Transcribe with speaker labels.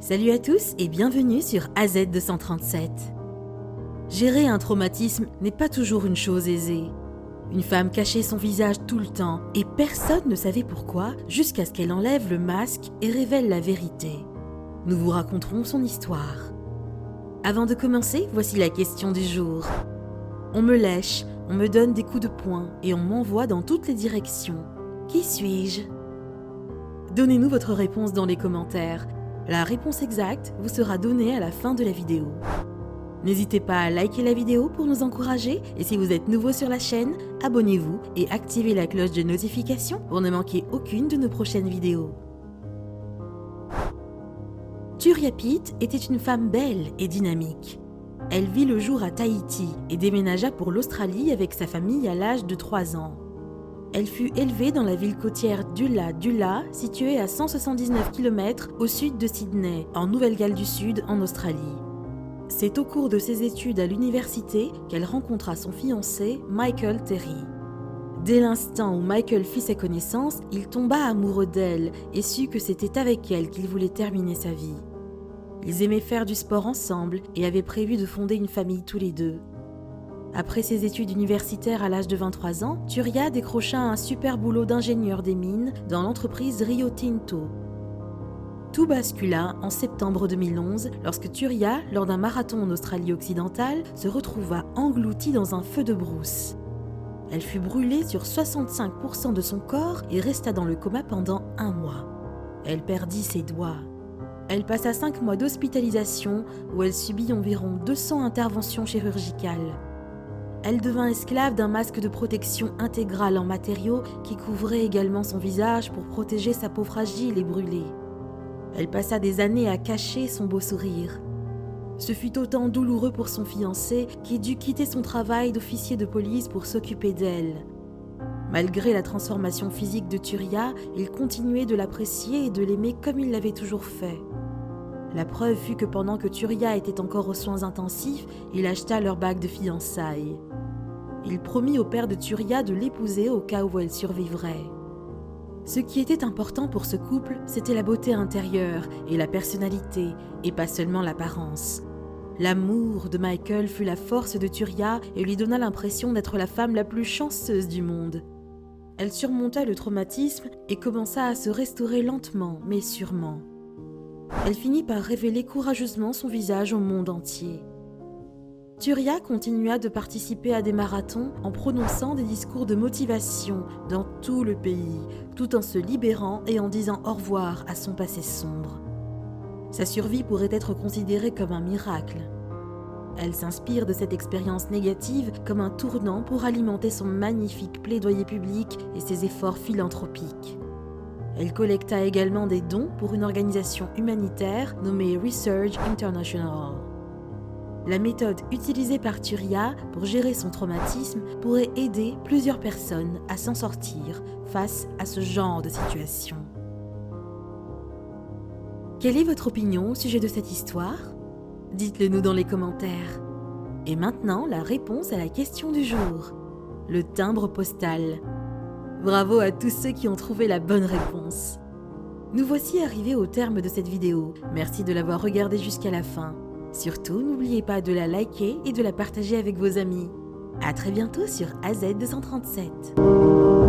Speaker 1: Salut à tous et bienvenue sur AZ237. Gérer un traumatisme n'est pas toujours une chose aisée. Une femme cachait son visage tout le temps et personne ne savait pourquoi jusqu'à ce qu'elle enlève le masque et révèle la vérité. Nous vous raconterons son histoire. Avant de commencer, voici la question du jour. On me lèche, on me donne des coups de poing et on m'envoie dans toutes les directions. Qui suis-je ? Donnez-nous votre réponse dans les commentaires. La réponse exacte vous sera donnée à la fin de la vidéo. N'hésitez pas à liker la vidéo pour nous encourager et si vous êtes nouveau sur la chaîne, abonnez-vous et activez la cloche de notification pour ne manquer aucune de nos prochaines vidéos. Turia Pitt était une femme belle et dynamique. Elle vit le jour à Tahiti et déménagea pour l'Australie avec sa famille à l'âge de 3 ans. Elle fut élevée dans la ville côtière d'Ulla, située à 179 km au sud de Sydney, en Nouvelle-Galles du Sud, en Australie. C'est au cours de ses études à l'université qu'elle rencontra son fiancé, Michael Terry. Dès l'instant où Michael fit ses connaissances, il tomba amoureux d'elle et sut que c'était avec elle qu'il voulait terminer sa vie. Ils aimaient faire du sport ensemble et avaient prévu de fonder une famille tous les deux. Après ses études universitaires à l'âge de 23 ans, Turia décrocha un super boulot d'ingénieur des mines dans l'entreprise Rio Tinto. Tout bascula en septembre 2011 lorsque Turia, lors d'un marathon en Australie occidentale, se retrouva engloutie dans un feu de brousse. Elle fut brûlée sur 65% de son corps et resta dans le coma pendant 1 mois. Elle perdit ses doigts. Elle passa 5 mois d'hospitalisation où elle subit environ 200 interventions chirurgicales. Elle devint esclave d'un masque de protection intégrale en matériaux qui couvrait également son visage pour protéger sa peau fragile et brûlée. Elle passa des années à cacher son beau sourire. Ce fut autant douloureux pour son fiancé qui dut quitter son travail d'officier de police pour s'occuper d'elle. Malgré la transformation physique de Turia, il continuait de l'apprécier et de l'aimer comme il l'avait toujours fait. La preuve fut que pendant que Turia était encore aux soins intensifs, il acheta leur bague de fiançailles. Il promit au père de Turia de l'épouser au cas où elle survivrait. Ce qui était important pour ce couple, c'était la beauté intérieure et la personnalité, et pas seulement l'apparence. L'amour de Michael fut la force de Turia et lui donna l'impression d'être la femme la plus chanceuse du monde. Elle surmonta le traumatisme et commença à se restaurer lentement mais sûrement. Elle finit par révéler courageusement son visage au monde entier. Turia continua de participer à des marathons en prononçant des discours de motivation dans tout le pays, tout en se libérant et en disant au revoir à son passé sombre. Sa survie pourrait être considérée comme un miracle. Elle s'inspire de cette expérience négative comme un tournant pour alimenter son magnifique plaidoyer public et ses efforts philanthropiques. Elle collecta également des dons pour une organisation humanitaire nommée Research International. La méthode utilisée par Turia pour gérer son traumatisme pourrait aider plusieurs personnes à s'en sortir face à ce genre de situation. Quelle est votre opinion au sujet de cette histoire ? Dites-le nous dans les commentaires. Et maintenant, la réponse à la question du jour. Le timbre postal. Bravo à tous ceux qui ont trouvé la bonne réponse. Nous voici arrivés au terme de cette vidéo. Merci de l'avoir regardée jusqu'à la fin. Surtout, n'oubliez pas de la liker et de la partager avec vos amis. À très bientôt sur AZ237.